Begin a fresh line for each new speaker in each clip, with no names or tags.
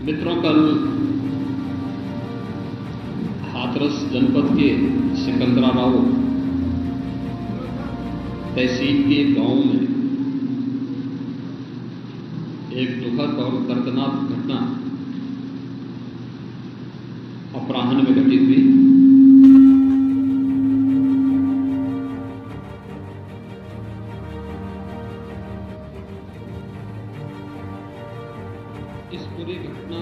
मित्रों, कल हाथरस जनपद के सिकंदराबाद तहसील के गांव में एक दुखद और दर्दनाक घटना अपराह्न में घटित हुई। इस पूरी घटना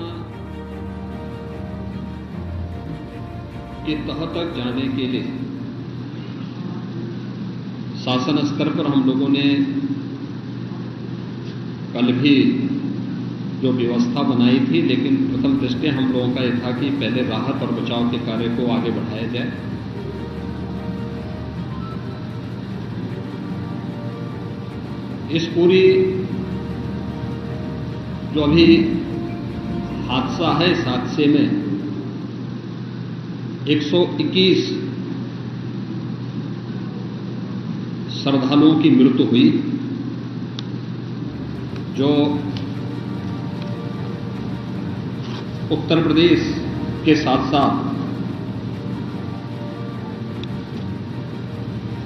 के तह तक जाने के लिए शासन स्तर पर हम लोगों ने कल भी जो व्यवस्था बनाई थी, लेकिन प्रथम दृष्टया हम लोगों का यह था कि पहले राहत और बचाव के कार्य को आगे बढ़ाया जाए। इस पूरी जो अभी हादसा है, इस हादसे में 121 श्रद्धालुओं की मृत्यु हुई, जो उत्तर प्रदेश के साथ साथ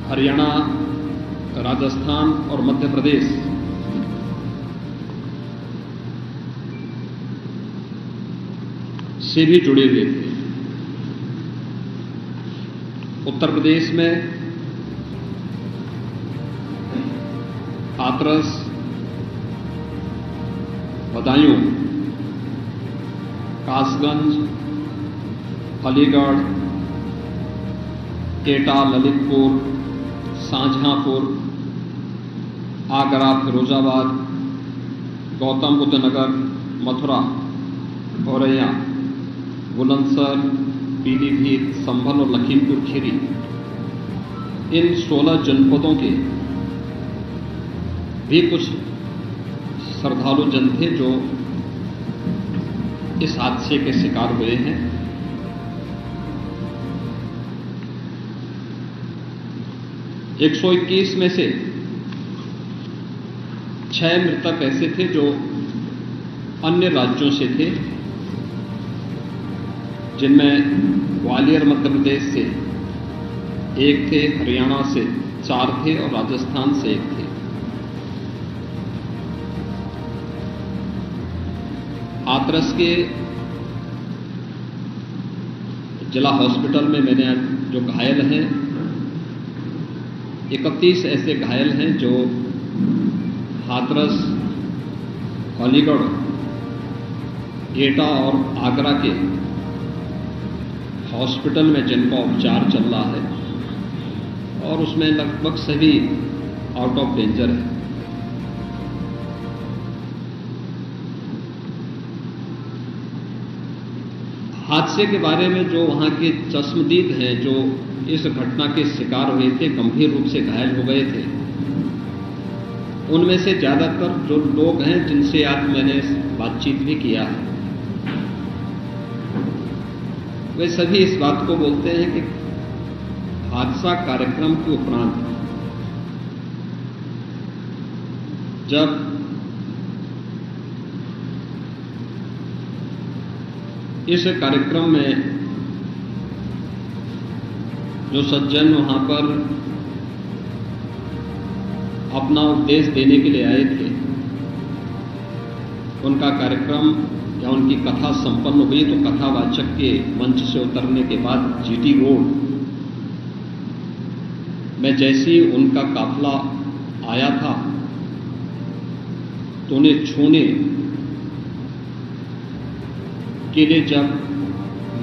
हरियाणा, राजस्थान और मध्य प्रदेश से भी जुड़े हुए थे। उत्तर प्रदेश में हाथरस, बदायूं, कासगंज, अलीगढ़, एटा, ललितपुर, शाहजहांपुर, आगरा, फिरोजाबाद, गौतम बुद्ध नगर, मथुरा, औरैया, बुलंदशहर, पीलीभीत, संभल और लखीमपुर खीरी, इन 16 जनपदों के भी कुछ श्रद्धालु जन थे जो इस हादसे के शिकार हुए हैं। एक 121 में से 6 मृतक ऐसे थे जो अन्य राज्यों से थे, जिनमें ग्वालियर मध्य प्रदेश से 1 थे, हरियाणा से 4 थे और राजस्थान से 1 थे। हाथरस के जिला हॉस्पिटल में मैंने जो घायल हैं, 31 ऐसे घायल हैं जो हाथरस, अलीगढ़, एटा और आगरा के हॉस्पिटल में जिनका उपचार चल रहा है और उसमें लगभग सभी आउट ऑफ डेंजर है। हादसे के बारे में जो वहाँ के चश्मदीद हैं, जो इस घटना के शिकार हुए थे, गंभीर रूप से घायल हो गए थे, उनमें से ज़्यादातर जो लोग हैं जिनसे आज मैंने बातचीत भी किया है, वे सभी इस बात को बोलते हैं कि हादसा कार्यक्रम के उपरांत जब इस कार्यक्रम में जो सज्जन वहां पर अपना उपदेश देने के लिए आए थे, उनका कार्यक्रम या उनकी कथा संपन्न हुई, तो कथावाचक के मंच से उतरने के बाद जीटी रोड में जैसे ही उनका काफिला आया था तो उन्हें छूने के लिए जब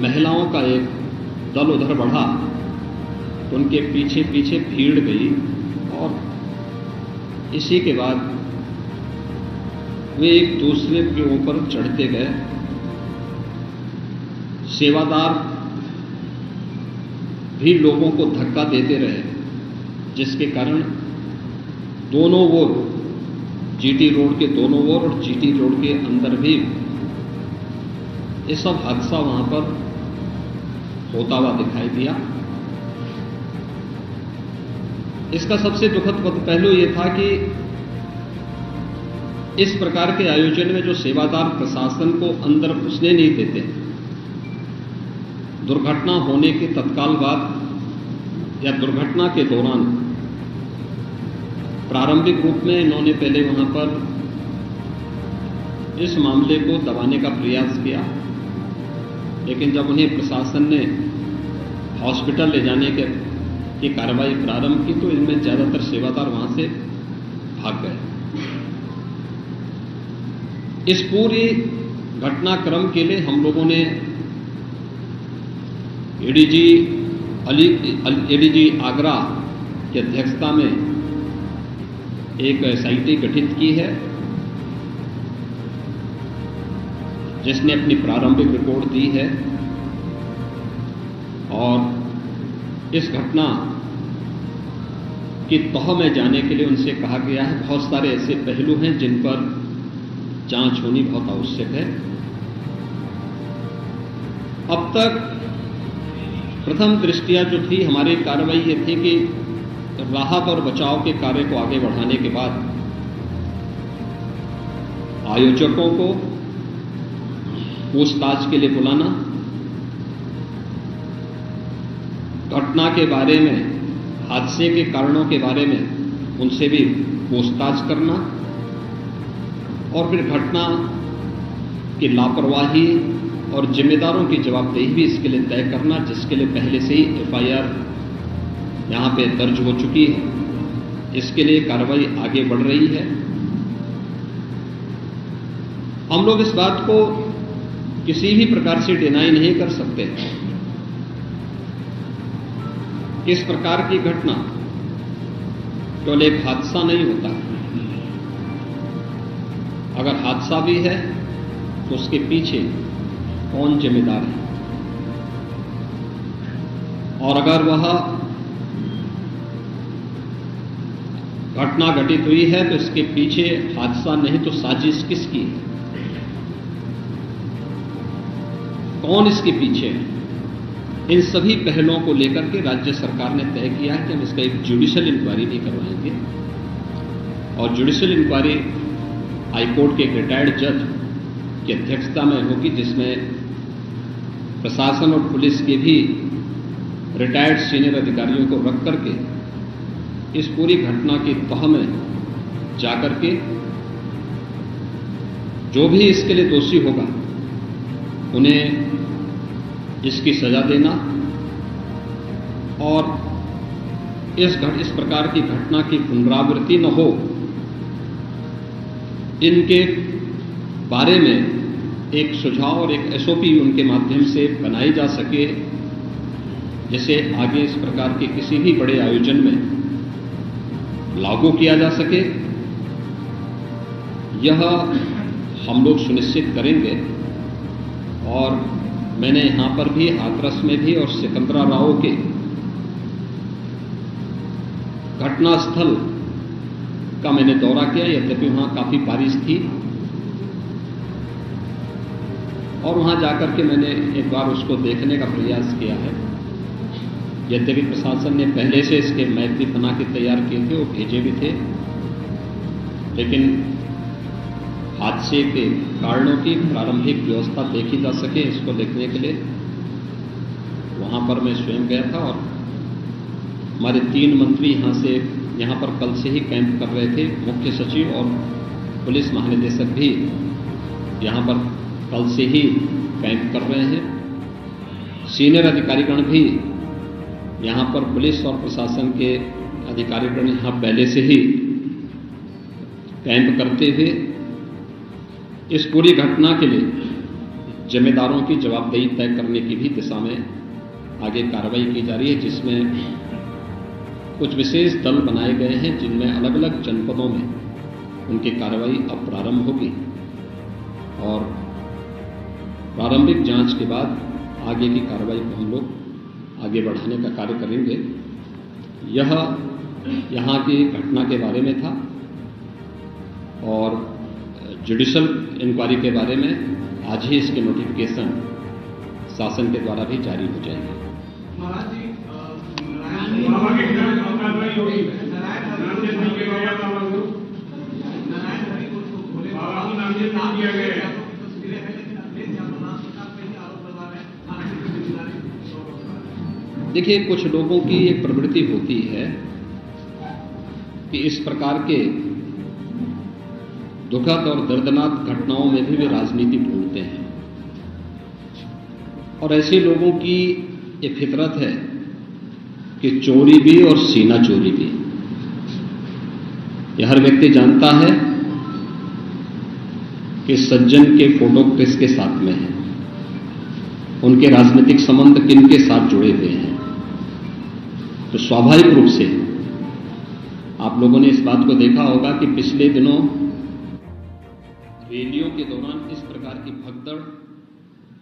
महिलाओं का एक दल उधर बढ़ा तो उनके पीछे पीछे भीड़ गई और इसी के बाद वे एक दूसरे के ऊपर चढ़ते गए। सेवादार भी लोगों को धक्का देते रहे, जिसके कारण दोनों ओर, जीटी रोड के दोनों ओर और जीटी रोड के अंदर भी ये सब हादसा वहां पर होता हुआ दिखाई दिया। इसका सबसे दुखद पहलू ये था कि इस प्रकार के आयोजन में जो सेवादार प्रशासन को अंदर घुसने नहीं देते, दुर्घटना होने के तत्काल बाद या दुर्घटना के दौरान प्रारंभिक रूप में इन्होंने पहले वहां पर इस मामले को दबाने का प्रयास किया, लेकिन जब उन्हें प्रशासन ने हॉस्पिटल ले जाने की कार्रवाई प्रारंभ की तो इनमें ज्यादातर सेवादार वहां से भाग गए। इस पूरी घटनाक्रम के लिए हम लोगों ने एडीजी आगरा की अध्यक्षता में एक एसआईटी गठित की है, जिसने अपनी प्रारंभिक रिपोर्ट दी है और इस घटना की तह में जाने के लिए उनसे कहा गया है। बहुत सारे ऐसे पहलू हैं जिन पर जांच होनी बहुत आवश्यक है। अब तक प्रथम दृष्टया जो थी हमारी कार्रवाई ये थी कि राहत और बचाव के कार्य को आगे बढ़ाने के बाद आयोजकों को पूछताछ के लिए बुलाना, घटना के बारे में, हादसे के कारणों के बारे में उनसे भी पूछताछ करना और फिर घटना की लापरवाही और जिम्मेदारों की जवाबदेही भी इसके लिए तय करना, जिसके लिए पहले से ही एफआईआर यहां पे दर्ज हो चुकी है। इसके लिए कार्रवाई आगे बढ़ रही है। हम लोग इस बात को किसी भी प्रकार से डिनाई नहीं कर सकते। इस प्रकार की घटना केवल एक हादसा नहीं होता। अगर हादसा भी है तो उसके पीछे कौन जिम्मेदार है, और अगर वह घटना घटित हुई है तो इसके पीछे हादसा नहीं तो साजिश किसकी है, कौन इसके पीछे है। इन सभी पहलुओं को लेकर के राज्य सरकार ने तय किया है कि हम इसका एक जुडिशियल इंक्वायरी भी करवाएंगे और जुडिशियल इंक्वायरी हाईकोर्ट के एक रिटायर्ड जज की अध्यक्षता में होगी, जिसमें प्रशासन और पुलिस के भी रिटायर्ड सीनियर अधिकारियों को रख करके इस पूरी घटना की तह में जाकर के जो भी इसके लिए दोषी होगा उन्हें इसकी सजा देना और इस प्रकार की घटना की पुनरावृत्ति न हो, इनके बारे में एक सुझाव और एक एसओपी उनके माध्यम से बनाई जा सके, जिसे आगे इस प्रकार के किसी भी बड़े आयोजन में लागू किया जा सके। यह हम लोग सुनिश्चित करेंगे। और मैंने यहां पर भी हाथरस में भी और सिकंदराराव के घटनास्थल का मैंने दौरा किया, यद्यपि वहां काफी बारिश थी, और वहां जाकर के मैंने एक बार उसको देखने का प्रयास किया है। यद्यपि प्रशासन ने पहले से इसके मैप भी बना के तैयार किए थे, वो भेजे भी थे, लेकिन हादसे के कारणों की प्रारंभिक व्यवस्था देखी जा सके इसको देखने के लिए वहां पर मैं स्वयं गया था। और हमारे 3 मंत्री यहां पर कल से ही कैंप कर रहे थे। मुख्य सचिव और पुलिस महानिदेशक भी यहां पर कल से ही कैंप कर रहे हैं। सीनियर अधिकारीगण भी यहां पर पुलिस और प्रशासन के अधिकारीगण यहां पहले से ही कैंप करते हुए इस पूरी घटना के लिए जिम्मेदारों की जवाबदेही तय करने की भी दिशा में आगे कार्रवाई की जा रही है, जिसमें कुछ विशेष दल बनाए गए हैं, जिनमें अलग अलग जनपदों में उनकी कार्रवाई अब प्रारंभ होगी और प्रारंभिक जांच के बाद आगे की कार्रवाई को हम लोग आगे बढ़ाने का कार्य करेंगे। यह यहाँ की घटना के बारे में था और जुडिशियल इंक्वायरी के बारे में आज ही इसके नोटिफिकेशन शासन के द्वारा भी जारी हो जाएंगे। देखिए, कुछ लोगों की एक प्रवृत्ति होती है कि इस प्रकार के दुखद और दर्दनाक घटनाओं में भी वे राजनीति ढूंढते हैं, और ऐसे लोगों की ये फितरत है कि चोरी भी और सीना चोरी भी। यह हर व्यक्ति जानता है कि सज्जन के फोटो किसके साथ में है, उनके राजनीतिक संबंध किनके साथ जुड़े हुए हैं। तो स्वाभाविक रूप से आप लोगों ने इस बात को देखा होगा कि पिछले दिनों रैलियों के दौरान इस प्रकार की भगदड़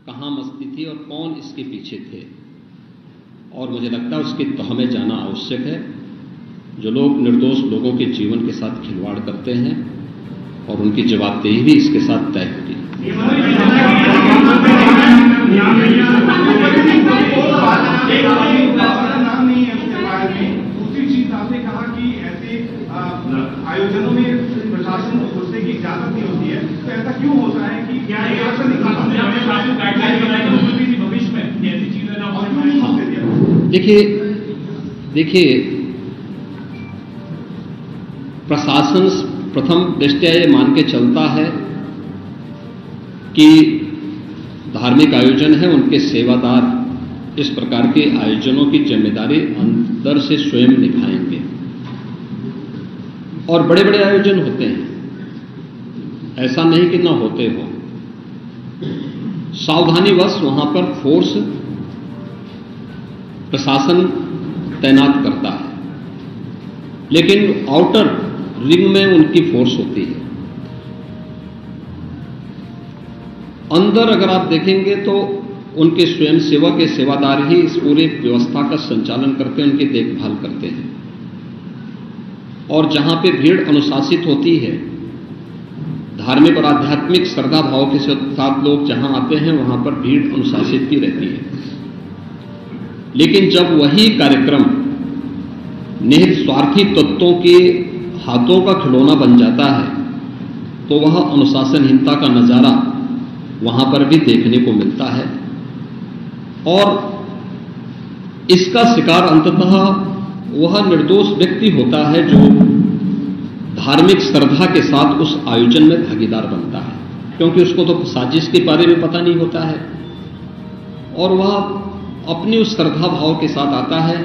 कहां मचती थी और कौन इसके पीछे थे, और मुझे लगता है उसकी तह में जाना आवश्यक है। जो लोग निर्दोष लोगों के जीवन के साथ खिलवाड़ करते हैं और उनकी जवाबदेही भी इसके साथ तय होगी।
दूसरी चीज आपने कहा कि ऐसे आयोजनों में प्रशासन को घुसने की इजाजत नहीं होती है, तो ऐसा क्यों होता है कि क्या भविष्य में ऐसी चीजें ना हो?
देखिए, प्रशासन प्रथम दृष्टया ये मान के चलता है कि धार्मिक आयोजन है, उनके सेवादार इस प्रकार के आयोजनों की जिम्मेदारी अंदर से स्वयं निभाएंगे। और बड़े बड़े आयोजन होते हैं, ऐसा नहीं कि ना होते हो। सावधानीवश वहां पर फोर्स प्रशासन तैनात करता है, लेकिन आउटर रिंग में उनकी फोर्स होती है। अंदर अगर आप देखेंगे तो उनके स्वयंसेवक के सेवादार ही इस पूरे व्यवस्था का संचालन करते हैं, उनकी देखभाल करते हैं। और जहां पे भीड़ अनुशासित होती है, धार्मिक और आध्यात्मिक श्रद्धा भाव के साथ लोग जहां आते हैं, वहां पर भीड़ अनुशासित भी रहती है। लेकिन जब वही कार्यक्रम निहित स्वार्थी तत्वों के हाथों का खिलौना बन जाता है, तो वह अनुशासनहीनता का नजारा वहां पर भी देखने को मिलता है। और इसका शिकार अंततः वह निर्दोष व्यक्ति होता है जो धार्मिक श्रद्धा के साथ उस आयोजन में भागीदार बनता है, क्योंकि उसको तो साजिश के बारे में पता नहीं होता है और वह अपनी उस श्रद्धा भाव के साथ आता है।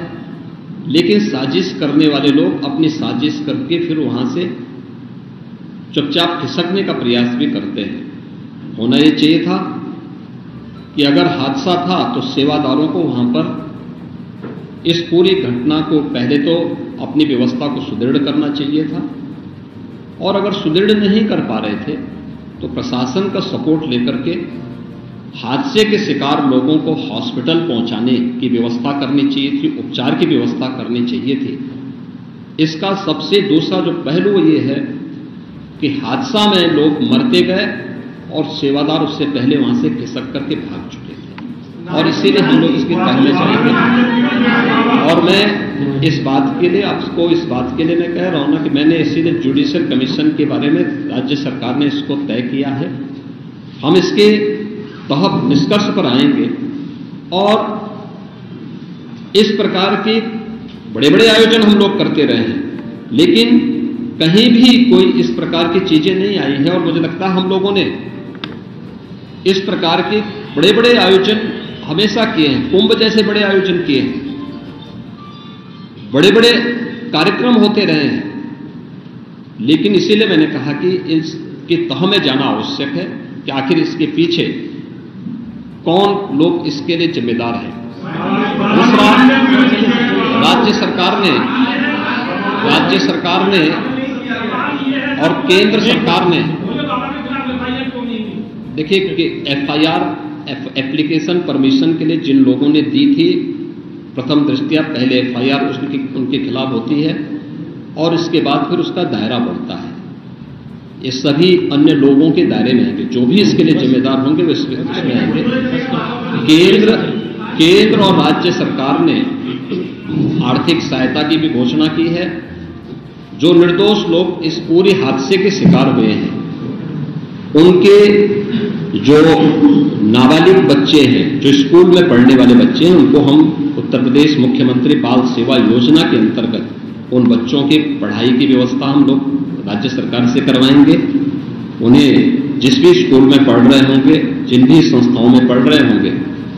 लेकिन साजिश करने वाले लोग अपनी साजिश करके फिर वहां से चुपचाप खिसकने का प्रयास भी करते हैं। होना ये चाहिए था कि अगर हादसा था तो सेवादारों को वहां पर इस पूरी घटना को पहले तो अपनी व्यवस्था को सुदृढ़ करना चाहिए था, और अगर सुदृढ़ नहीं कर पा रहे थे तो प्रशासन का सपोर्ट लेकर के हादसे के शिकार लोगों को हॉस्पिटल पहुंचाने की व्यवस्था करनी चाहिए थी, उपचार की व्यवस्था करनी चाहिए थी। इसका सबसे दूसरा जो पहलू ये है कि हादसा में लोग मरते गए और सेवादार उससे पहले वहां से खिसक करके भाग चुके थे, और इसीलिए हम लोग इसके पहले जाएंगे। और मैं इस बात के लिए आपको इस बात के लिए मैं कह रहा हूं ना कि मैंने इसीलिए जुडिशियल कमीशन के बारे में राज्य सरकार ने इसको तय किया है। हम इसके तहत निष्कर्ष पर आएंगे और इस प्रकार के बड़े बड़े आयोजन हम लोग करते रहे हैं, लेकिन कहीं भी कोई इस प्रकार की चीजें नहीं आई है। और मुझे लगता है हम लोगों ने इस प्रकार के बड़े बड़े आयोजन हमेशा किए हैं, कुंभ जैसे बड़े आयोजन किए हैं, बड़े बड़े कार्यक्रम होते रहे हैं। लेकिन इसीलिए मैंने कहा कि इसकी तह में जाना आवश्यक है कि आखिर इसके पीछे कौन लोग इसके लिए जिम्मेदार हैं। दूसरा, राज्य सरकार ने और केंद्र सरकार ने देखिए कि एफआईआर एप्लीकेशन परमिशन के लिए जिन लोगों ने दी थी, प्रथम दृष्टया पहले एफआईआर उनके खिलाफ होती है और इसके बाद फिर उसका दायरा बढ़ता है। ये सभी अन्य लोगों के दायरे में आएंगे, जो भी इसके लिए जिम्मेदार होंगे वे इसमें आएंगे। केंद्र और राज्य सरकार ने आर्थिक सहायता की भी घोषणा की है। जो निर्दोष लोग इस पूरे हादसे के शिकार हुए हैं उनके जो नाबालिग बच्चे हैं, जो स्कूल में पढ़ने वाले बच्चे हैं, उनको हम उत्तर प्रदेश मुख्यमंत्री बाल सेवा योजना के अंतर्गत उन बच्चों की पढ़ाई की व्यवस्था हम लोग राज्य सरकार से करवाएंगे। उन्हें जिस भी स्कूल में पढ़ रहे होंगे, जिन भी संस्थाओं में पढ़ रहे होंगे,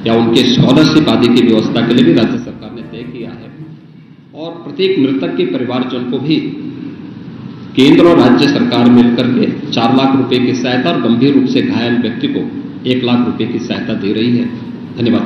या उनके स्कॉलरशिप आदि की व्यवस्था के लिए भी राज्य सरकार ने तय किया है। और प्रत्येक मृतक के परिवारजन को भी केंद्र और राज्य सरकार मिलकर के 4 लाख रुपए की सहायता और गंभीर रूप से घायल व्यक्ति को 1 लाख रुपए की सहायता दे रही है। धन्यवाद।